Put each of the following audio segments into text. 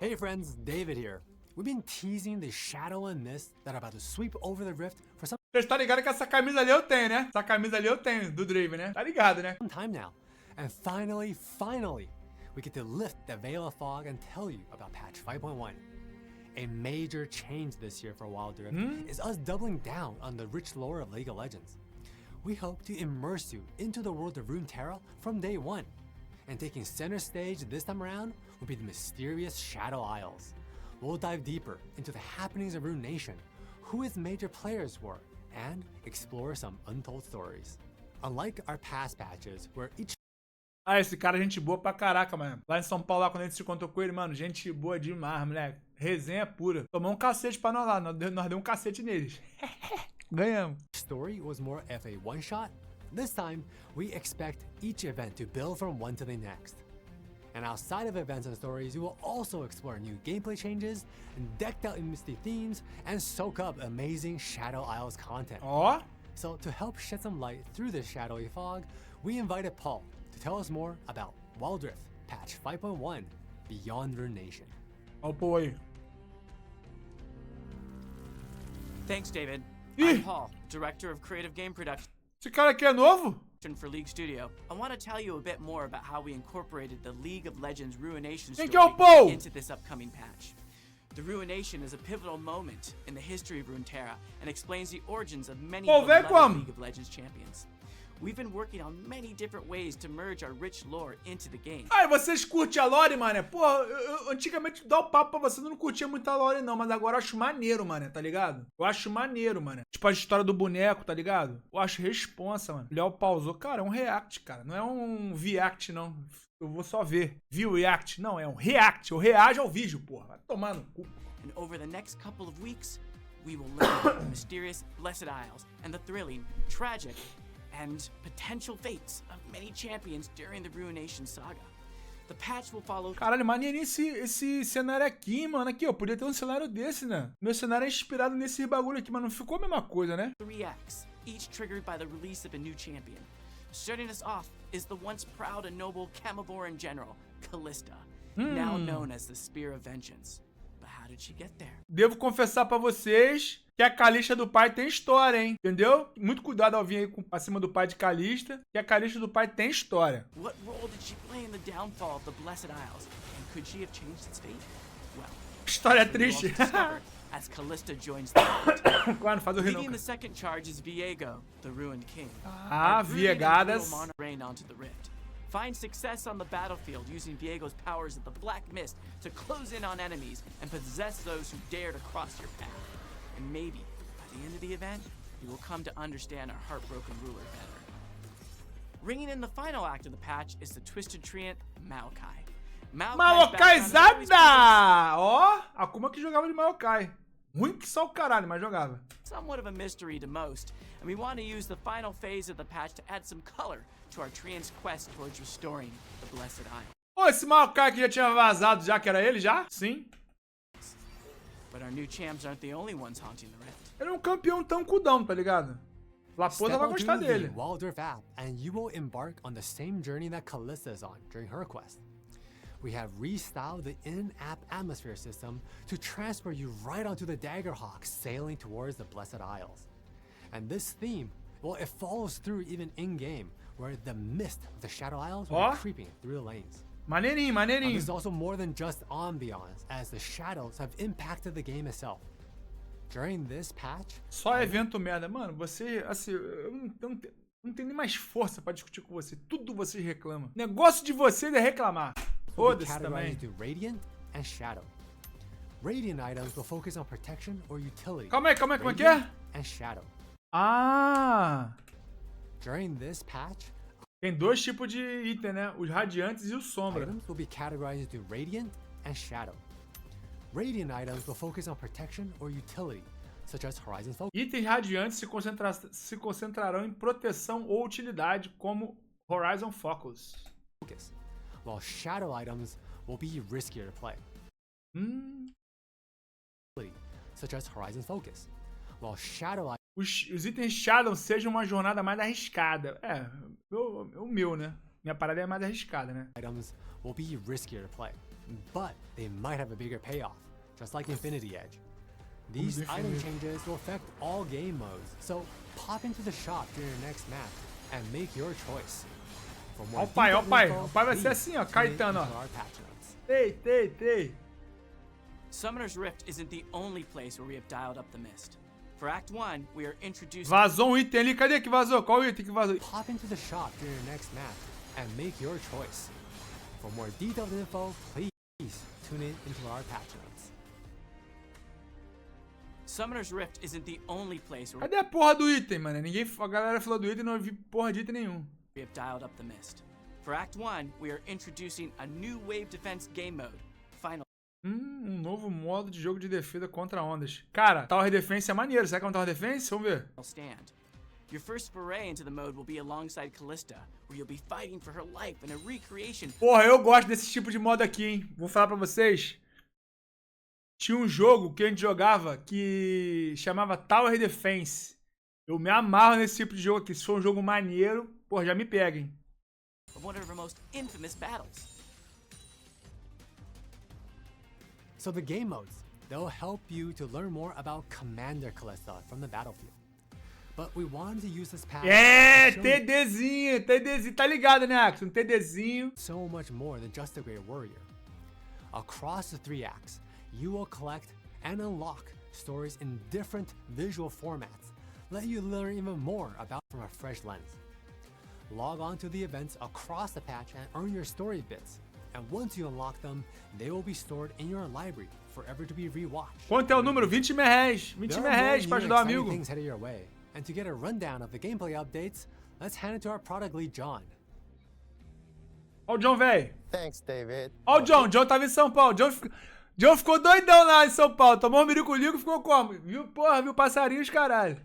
ó. Hey friends, David here. We've been teasing the shadow and mist that are about to sweep over the rift for some Vocês tá ligado que essa camisa ali eu tenho, né? Essa camisa ali eu tenho, do Draven, né? Tá ligado, né? time now. And finally, we get to lift the veil of fog and tell you about patch 5.1. A major change this year for Wild Rift is us doubling down on the rich lore of League of Legends. We hope to immerse you into the world of Runeterra from day one. And taking center stage this time around will be the mysterious Shadow Isles. We'll dive deeper into the happenings of Rune Nation, who its major players were, and explore some untold stories. Unlike our past patches, where each Ah, esse cara é gente boa pra caraca, mano. Lá em São Paulo, lá, quando a gente se encontrou com ele, mano, gente boa demais, moleque. Resenha pura. Tomou um cacete pra nós lá, nós deu um cacete neles. Ganhamos. story was more of a one-shot, this time we expect each event to build from one to the next. And outside of events and stories, you will also explore new gameplay changes, and decked out in misty themes, and soak up amazing Shadow Isles content. Ó. So to help shed some light through this shadowy fog, we invited Paul to tell us more about Wild Rift patch 5.1 Beyond Rune Nation. Ó o Paul aí. Thanks, David. Ih. I'm Paul, Director of Creative Game Production Esse cara aqui é novo? for League Studio. I want to tell you a bit more about how we incorporated the League of Legends Ruination Quem story que é o Paul? into this upcoming patch. The Ruination is a pivotal moment in the history of Runeterra and explains the origins of many Paul, vem beloved como? League of Legends champions. We've been working on many different ways to merge our rich lore into the game. Ai, vocês curtem a lore, mano? Porra, eu antigamente dá o papo pra vocês, eu não curtia muito a lore não, mas agora eu acho maneiro, mano, tá ligado? Eu acho maneiro, mano. Tipo a história do boneco, tá ligado? Eu acho responsa, mano. Léo pausou. Cara, é um react, cara. Não é um react, não. Eu vou só ver. View react? Não, é um react. Eu reajo ao vídeo, porra. Vai tomar no cu. And over the next couple of weeks, we will learn the mysterious Blessed Isles and the thrilling, tragic, and potential fates of many champions during the Ruination saga. The patch will follow Caralho, maneirinho esse cenário aqui, mano. Aqui, ó. Podia ter um cenário desse, né? Meu cenário é inspirado nesse bagulho aqui, mas não ficou a mesma coisa, né? 3 acts, each triggered by the release of a new champion. Starting us off is the once proud and noble Camavoran general, Callista, now known as the Spear of Vengeance. But how did she get there? Devo confessar pra vocês que a Calista do pai tem história, hein? Entendeu? Muito cuidado ao vir aí pra cima do pai de Calista, que a Calista do pai tem história. What role did she play in the downfall of the Blessed Isles? And could she have changed its fate? Well, História we'll triste. also discover as Callista joins the fight. Claro, não faz o rir não, Leading the cara. second charge is Viego, the Ruined King. Ah, Viegadas. Rain onto the rift. Find success on the battlefield using Viego's powers of the Black Mist to close in on enemies and possess those who dare to cross your path. And maybe, by the end of the event, you will come to understand our heartbroken ruler better. Ringing in the final act of the patch is the twisted treant Maokai. Maokaizada! Ó, a Akuma que jogava de Maokai. Ruim que só o caralho, mas jogava. Somewhat of a mystery to most, and we want to use the final phase of the patch to add some color to our treant's quest towards restoring the Blessed Isle. Pô, esse Maokai que já tinha vazado, já que era ele, já? Sim. But our new champs aren't the only ones haunting the rift. Ele é um campeão tancudão, tá ligado? Laposa Step vai onto gostar the dele. Wild Rift app, and you will embark on the same journey that Callista is on during her quest. We have restyled the in-app atmosphere system to transport you right onto the Daggerhawk sailing towards the Blessed Isles. And this theme, well, it follows through even in-game, where the mist of the Shadow Isles will Ó. be creeping through the lanes. Maneirinho, This maneirinho. is also more than just ambiance, as the shadows have impacted the game itself. During this patch, Só evento merda. Mano, você, assim, eu não tenho nem mais força pra discutir com você. Tudo vocês reclamam. Negócio de vocês é reclamar. will be Foda-se também. categorized into Radiant and Shadow. Radiant items will focus on protection or utility. Calma aí, como é que é? Radiant and Shadow. Ah! During this patch, Tem dois tipos de item, né? Os radiantes e o sombra. items will be categorized into Radiant and Shadow. Radiant items will focus on protection or utility, such as Horizon Focus, Itens radiantes se concentrarão em proteção ou utilidade, como Horizon Focus. while Shadow items will be riskier to play, such as Horizon Focus. While Shadow Os itens Shadow sejam uma jornada mais arriscada. O meu, né? Minha parada é mais arriscada, né? items will be riskier to play, but they might have a bigger payoff, just like Infinity Edge. These item changes will affect all game modes, so pop into the shop during your next match and make your choice. For more Ó o pai, ó o detailed pai. info, O pai vai ser please assim, ó, tune in Caetano, into ó. our patch notes. Ei. Summoner's Rift isn't the only place where we have dialed up the mist. For Act 1, we are introducing... Vazou um item ali. Cadê que vazou? Qual o item que vazou? Pop into the shop during your next match and make your choice. For more detailed info, please tune in into our patch notes. Summoner's Rift isn't the only place where Cadê a porra do item, mano? A galera falou do item e não vi porra de item nenhum. we have dialed up the mist. For Act 1, we are introducing a new wave defense game mode, Final Um novo modo de jogo de defesa contra ondas. Cara, Tower Defense é maneiro. Será que é um Tower Defense? Vamos ver. Stand. Your first foray into the mode will be alongside Callista, where you'll be fighting for her life in a recreation. Porra, eu gosto desse tipo de modo aqui, hein? Vou falar pra vocês. Tinha um jogo que a gente jogava que chamava Tower Defense. Eu me amarro nesse tipo de jogo aqui. Se for um jogo maneiro, porra, já me peguem. Of one of her most infamous battles. So the game modes, they'll help you to learn more about Commander Callista from the battlefield. But we wanted to use this path É, to show you TDzinho. Tá ligado, né, Axel? TDzinho. so much more than just a great warrior. Across the 3 acts, you will collect and unlock stories in different visual formats, let you learn even more about from a fresh lens. Log on to the events across the patch and earn your story bits. And once you unlock them, they will be stored in your library, forever to be rewatched. Quanto é o número? 20 mil reais. 20 There mil are more reais new pra ajudar o exciting amigo. things headed your way. And to get a rundown of the gameplay updates, let's hand it to our product lead, John. Ó o John, velho. Thanks, David. Ó o John. John tava em São Paulo. John ficou doidão lá em São Paulo. Tomou um miriculico e ficou como? Viu, porra, viu passarinhos, caralho.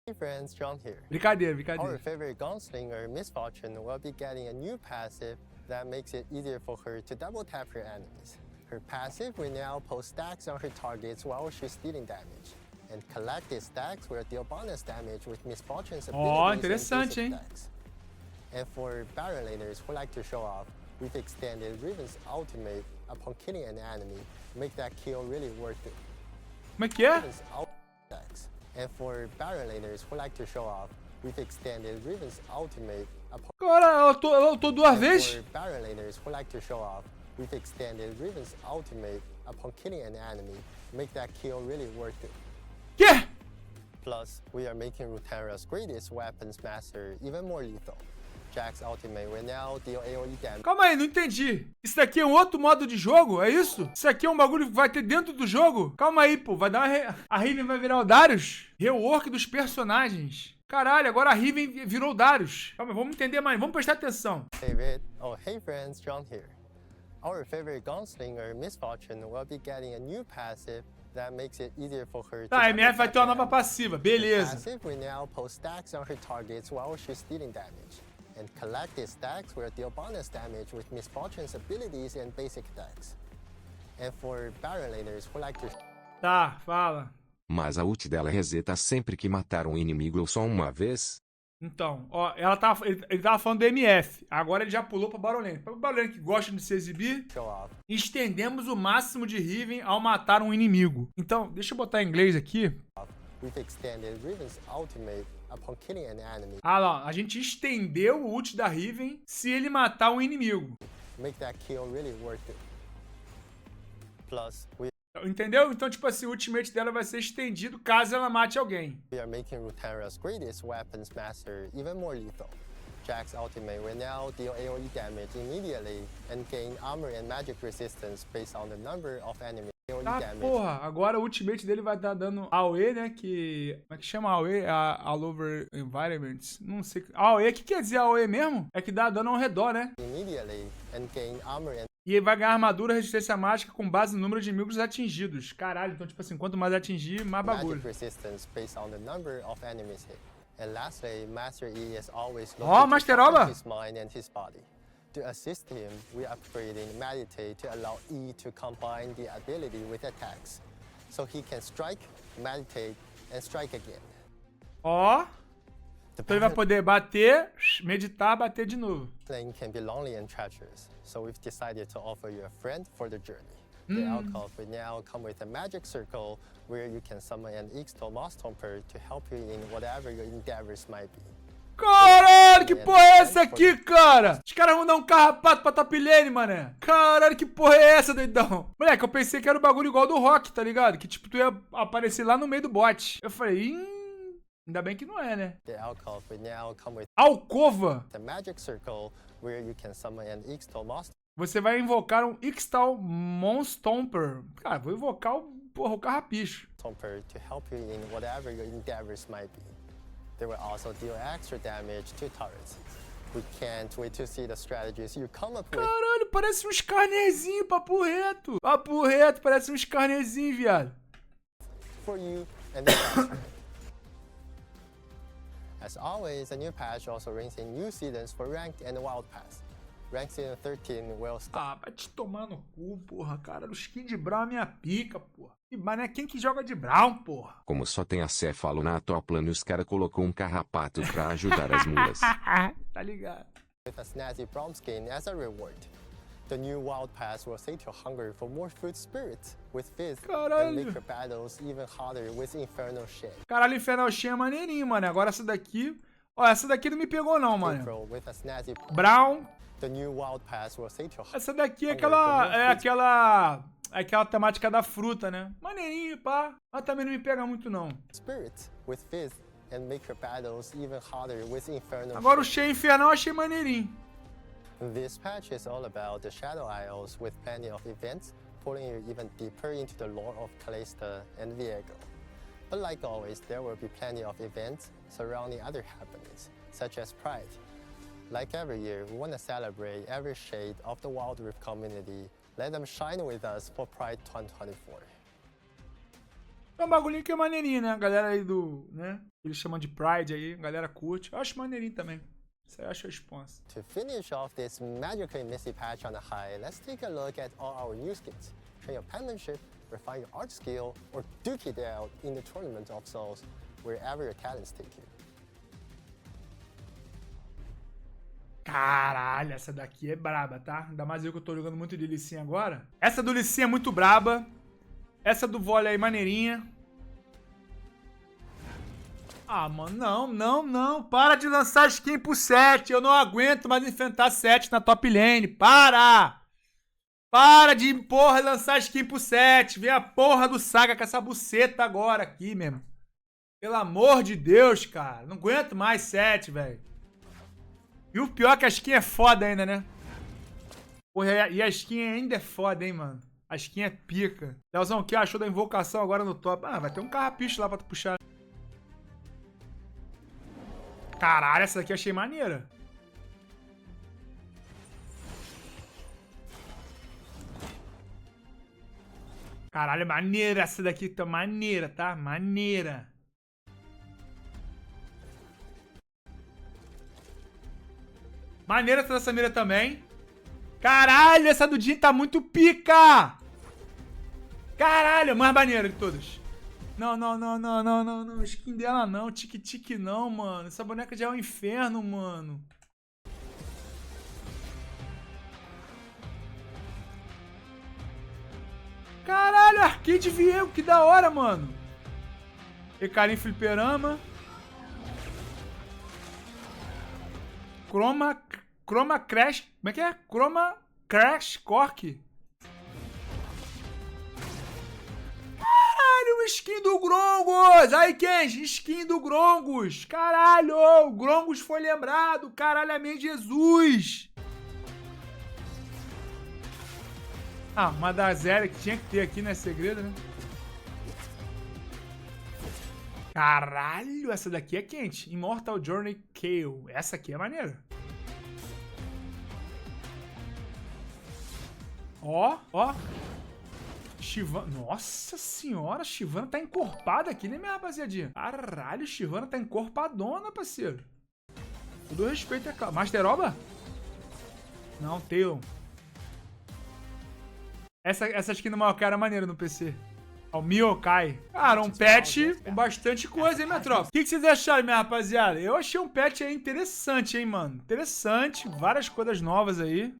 Hey friends, John here. Brincadeira. Our favorite gunslinger, Misfortune, will be getting a new passive that makes it easier for her to double tap her enemies. Her passive will now post stacks on her targets while she's dealing damage. And collected stacks will deal bonus damage with Misfortune's abilities and interessante, basic hein? stacks. And for barrel laners who like to show off, we've extended Riven's ultimate upon killing an enemy to make that kill really worth it. Como é que é? Riven's stacks. And for barrel laners who like to show off, we've extended Riven's ultimate upon Cara, ela lutou duas vezes? For barrel laners who like to show off, we've extended Riven's ultimate upon killing an enemy to make that kill really worth it. Quê? Plus, we are making Runeterra's greatest weapons master even more lethal. Jack's ultimate will now deal AoE damage. Calma aí, não entendi. Isso daqui é um outro modo de jogo? É isso? Isso aqui é um bagulho que vai ter dentro do jogo? Calma aí, pô. Vai dar uma A Riven vai virar o Darius? Rework dos personagens. Caralho, agora a Riven virou o Darius. Calma aí, vamos entender mais. Vamos prestar atenção. David, oh hey friends, John here. Our favorite gunslinger, Misfortune, will be getting a new passive that makes it easier for her Tá, a to MF vai ter uma nova enemies. passiva. Beleza. Passive will now post stacks on her targets while she's dealing damage. And collected stacks will deal bonus damage with Misfortune's abilities and basic attacks. And for barrel laners who like to Tá, fala. Mas a ult dela reseta sempre que matar um inimigo só uma vez? Então, ó, ele tava falando do MF. Agora ele já pulou pra Barolene. Pra Barolene que gosta de se exibir, show off, estendemos o máximo de Riven ao matar um inimigo. Então, deixa eu botar em inglês aqui. we've extended Riven's ultimate upon killing an enemy. Ah lá, a gente estendeu o ult da Riven se ele matar um inimigo. Make that kill really worth it. Plus, we Entendeu? Então, tipo assim, o ultimate dela vai ser estendido caso ela mate alguém. are making Runeterra's greatest weapons master even more lethal. Jack's ultimate will now deal AoE damage immediately and gain armor and magic resistance based on the number of enemies. AoE Ah, damage. porra, agora o ultimate dele vai dar dano AoE, né? Que. Como é que chama AoE? All over environments. Não sei. AoE, o que quer dizer AoE mesmo? É que dá dano ao redor, né? Immediately and gain armor and E ele vai ganhar armadura e resistência mágica com base no número de inimigos atingidos. Caralho, então, tipo assim, quanto mais atingir, mais bagulho. magic resistance based on the number of enemies hit. And lastly, Master E is always Oh, looking Master to Oba! sharpen his mind and his body. To assist him, we upgraded Meditate to allow E to combine the ability with attacks. So he can strike, meditate, and strike again. Ó. Então ele vai poder bater, meditar, bater de novo. Playing can be lonely and treacherous, so we've decided to offer you a friend for the journey. The alcove will now come with a magic circle where you can summon an X-Toll Moss Thumper to help you in whatever your endeavors might be. Caralho, que porra é essa aqui, cara? Os caras vão dar um carrapato pra top lane, mané. Caralho, que porra é essa, doidão? Moleque, eu pensei que era um bagulho igual do Rock, tá ligado? Que tipo, tu ia aparecer lá no meio do bot. Eu falei, ainda bem que não é, né? The alcove will now come with Alcova. the magic circle where you can summon an X-Toll Moss Você vai invocar um X-Toll Monstomper. Cara, vou invocar o carrapicho. Thumper to help you in whatever your endeavors might be. They will also deal extra damage to turrets. We can't wait to see the strategies you come up with. Caralho, parece um scarnerzinho, papo reto. Papo reto, parece um scarnerzinho, viado. For you and the master. As always, a new patch also brings in new seasons for Ranked and Wild Pass. Ranked Season 13 will start. Ah, vai te tomar no cu, porra, cara. O skin de Brown é minha pica, porra. Mas não é quem que joga de Brown, porra. Como só tem acéfalo na Toplano, os cara colocou um carrapato pra ajudar as mulas. Tá ligado. With a snazzy brown skin as a reward. The new Wild Pass will sate your hunger for more food spirits with fizz and make your battles even harder with Infernal Shade. Caralho, Infernal Shade é maneirinho, mano. Agora essa daqui... Ó, essa daqui não me pegou não, mano. April, with a snazzy Brown. The new Wild Pass will sate your Essa daqui é aquela temática da fruta, né? Maneirinho, pá. Mas também não me pega muito, não. spirits with fizz and make your battles even harder with Infernal Agora o Shade. Cheio Infernal eu achei maneirinho. This patch is all about the Shadow Isles with plenty of events, pulling you even deeper into the lore of Calista and Viego. But like always, there will be plenty of events surrounding other happenings, such as Pride. Like every year, we want to celebrate every shade of the Wild Rift community. Let them shine with us for Pride 2024. É um bagulhinho que é maneirinho, né? A galera aí do, né? Eles chamam de Pride aí, a galera curte. Eu acho maneirinho também. Isso aí eu acho responsa. To finish off this magically messy patch on a high, let's take a look at all our new skins. Train your penmanship, refine your art skill, or duke it out in the tournament of souls, wherever your talents take you. Caralho, essa daqui é braba, tá? Ainda mais eu que eu tô jogando muito de Lee Sin agora. Essa do Lee Sin é muito braba. Essa do vôlei aí, maneirinha. Ah, mano, não. Para de lançar skin pro 7. Eu não aguento mais enfrentar 7 na top lane. Para de, porra, lançar skin pro 7. Vem a porra do Saga com essa buceta agora aqui, mesmo. Pelo amor de Deus, cara. Não aguento mais 7, velho. E o pior é que a skin é foda ainda, né? Porra, e a skin ainda é foda, hein, mano. A skin é pica. Leozão, o que achou da invocação agora no top? Ah, vai ter um carrapicho lá pra tu puxar. Caralho, essa daqui eu achei maneira. Caralho, maneira. Essa daqui tá maneira, tá? Maneira. Maneira essa dessa mira também. Caralho, essa do Jin tá muito pica. Caralho, mais maneira de todas. Não. Skin dela não. Tique-tique não, mano. Essa boneca já é um inferno, mano. Caralho, Arcade Viego, que da hora, mano. Recarim Fliperama. Chroma Crash. Como é que é? Chroma Crash Cork. Caralho, skin do Grongos. Aí, Kenji, skin do Grongos. Caralho, o Grongos foi lembrado. Caralho, amém, Jesus. Ah, uma da Zélia que tinha que ter aqui, né? Segredo, né? Caralho, essa daqui é quente. Immortal Journey Kale. Essa aqui é maneira. Ó. Shivana. Nossa senhora, Shivana tá encorpada aqui, né, minha rapaziadinha? Caralho, Shivana tá encorpadona, parceiro. Todo respeito, é claro. Master Oba? Não, Tail. Essa skin do Maokai era maneira no PC. Ó, o Miokai. Cara, um patch com bastante coisa, hein, minha tropa? O que vocês acharam, minha rapaziada? Eu achei um patch aí interessante, hein, mano? Interessante. Várias coisas novas aí.